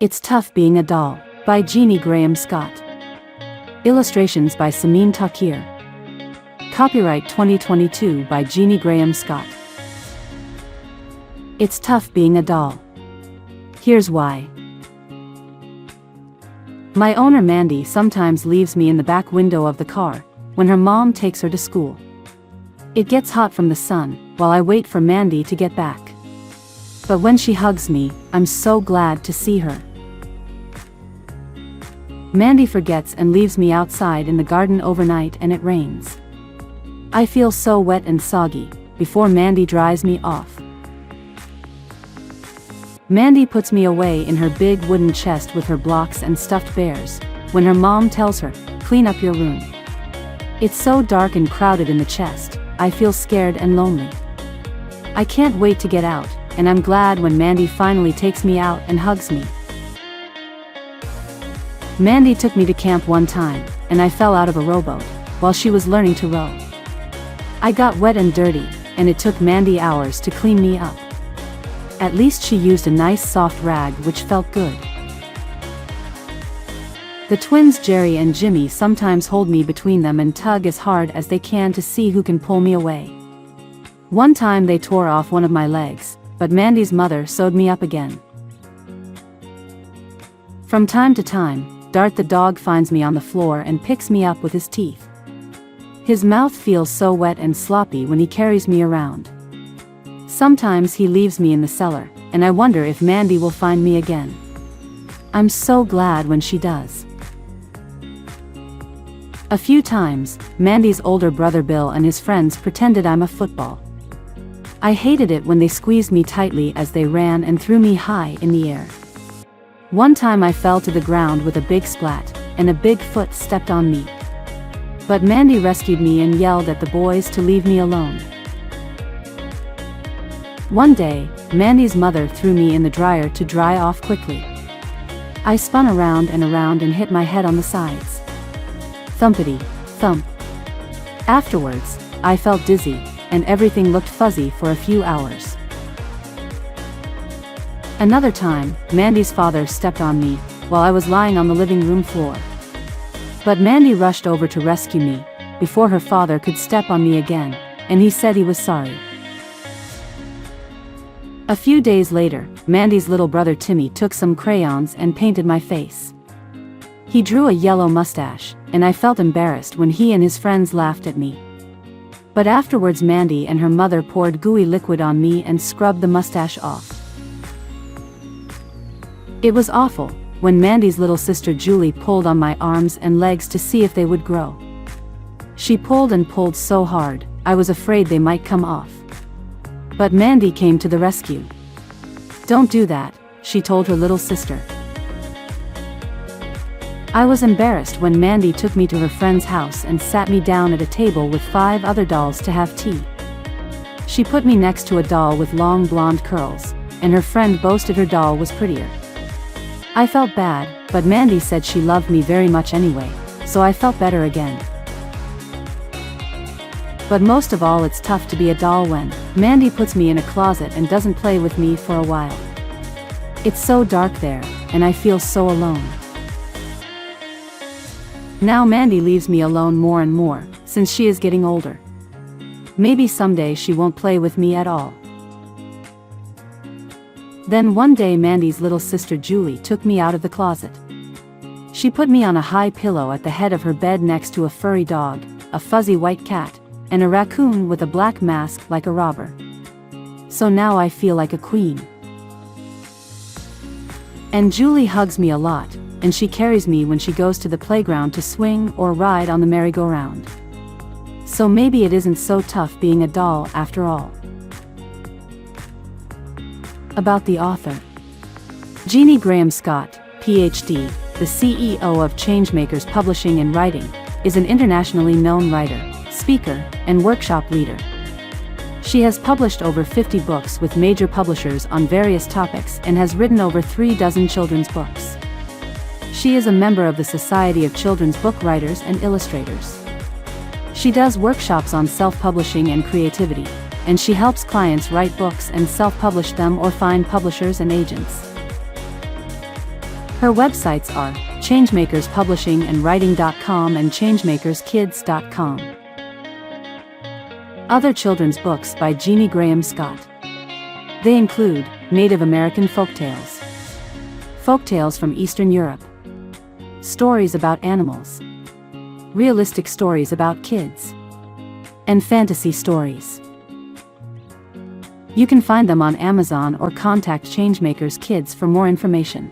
It's Tough Being a Doll, by GINI GRAHAM SCOTT. Illustrations by Samin Takir. Copyright 2022 by GINI GRAHAM SCOTT. It's tough being a doll. Here's why. My owner Mandy sometimes leaves me in the back window of the car, when her mom takes her to school. It gets hot from the sun, while I wait for Mandy to get back. But when she hugs me, I'm so glad to see her. Mandy forgets and leaves me outside in the garden overnight and it rains. I feel so wet and soggy, before Mandy dries me off. Mandy puts me away in her big wooden chest with her blocks and stuffed bears, when her mom tells her, "Clean up your room." It's so dark and crowded in the chest, I feel scared and lonely. I can't wait to get out, and I'm glad when Mandy finally takes me out and hugs me. Mandy took me to camp one time, and I fell out of a rowboat, while she was learning to row. I got wet and dirty, and it took Mandy hours to clean me up. At least she used a nice soft rag which felt good. The twins Jerry and Jimmy sometimes hold me between them and tug as hard as they can to see who can pull me away. One time they tore off one of my legs, but Mandy's mother sewed me up again. From time to time, Dart the dog finds me on the floor and picks me up with his teeth. His mouth feels so wet and sloppy when he carries me around. Sometimes he leaves me in the cellar, and I wonder if Mandy will find me again. I'm so glad when she does. A few times, Mandy's older brother Bill and his friends pretended I'm a football. I hated it when they squeezed me tightly as they ran and threw me high in the air. One time I fell to the ground with a big splat, and a big foot stepped on me. But Mandy rescued me and yelled at the boys to leave me alone. One day, Mandy's mother threw me in the dryer to dry off quickly. I spun around and hit my head on the sides. Thumpity, thump. Afterwards, I felt dizzy, and everything looked fuzzy for a few hours. Another time, Mandy's father stepped on me, while I was lying on the living room floor. But Mandy rushed over to rescue me, before her father could step on me again, and he said he was sorry. A few days later, Mandy's little brother Timmy took some crayons and painted my face. He drew a yellow mustache, and I felt embarrassed when he and his friends laughed at me. But afterwards Mandy and her mother poured gooey liquid on me and scrubbed the mustache off. It was awful, when Mandy's little sister Julie pulled on my arms and legs to see if they would grow. She pulled and pulled so hard, I was afraid they might come off. But Mandy came to the rescue. "Don't do that," she told her little sister. I was embarrassed when Mandy took me to her friend's house and sat me down at a table with 5 other dolls to have tea. She put me next to a doll with long blonde curls, and her friend boasted her doll was prettier. I felt bad, but Mandy said she loved me very much anyway, so I felt better again. But most of all, it's tough to be a doll when Mandy puts me in a closet and doesn't play with me for a while. It's so dark there, and I feel so alone. Now Mandy leaves me alone more and more, since she is getting older. Maybe someday she won't play with me at all. Then one day Mandy's little sister Julie took me out of the closet. She put me on a high pillow at the head of her bed next to a furry dog, a fuzzy white cat, and a raccoon with a black mask like a robber. So now I feel like a queen. And Julie hugs me a lot, and she carries me when she goes to the playground to swing or ride on the merry-go-round. So maybe it isn't so tough being a doll after all. About the author. GINI GRAHAM SCOTT, Ph.D., the CEO of Changemakers Publishing and Writing, is an internationally known writer, speaker, and workshop leader. She has published over 50 books with major publishers on various topics and has written over 3 dozen children's books. She is a member of the Society of Children's Book Writers and Illustrators. She does workshops on self-publishing and creativity, and she helps clients write books and self-publish them or find publishers and agents. Her websites are changemakerspublishingandwriting.com and changemakerskids.com. Other children's books by GINI GRAHAM SCOTT. They include Native American folktales, folktales from Eastern Europe, stories about animals, realistic stories about kids, and fantasy stories. You can find them on Amazon or contact Changemakers Kids for more information.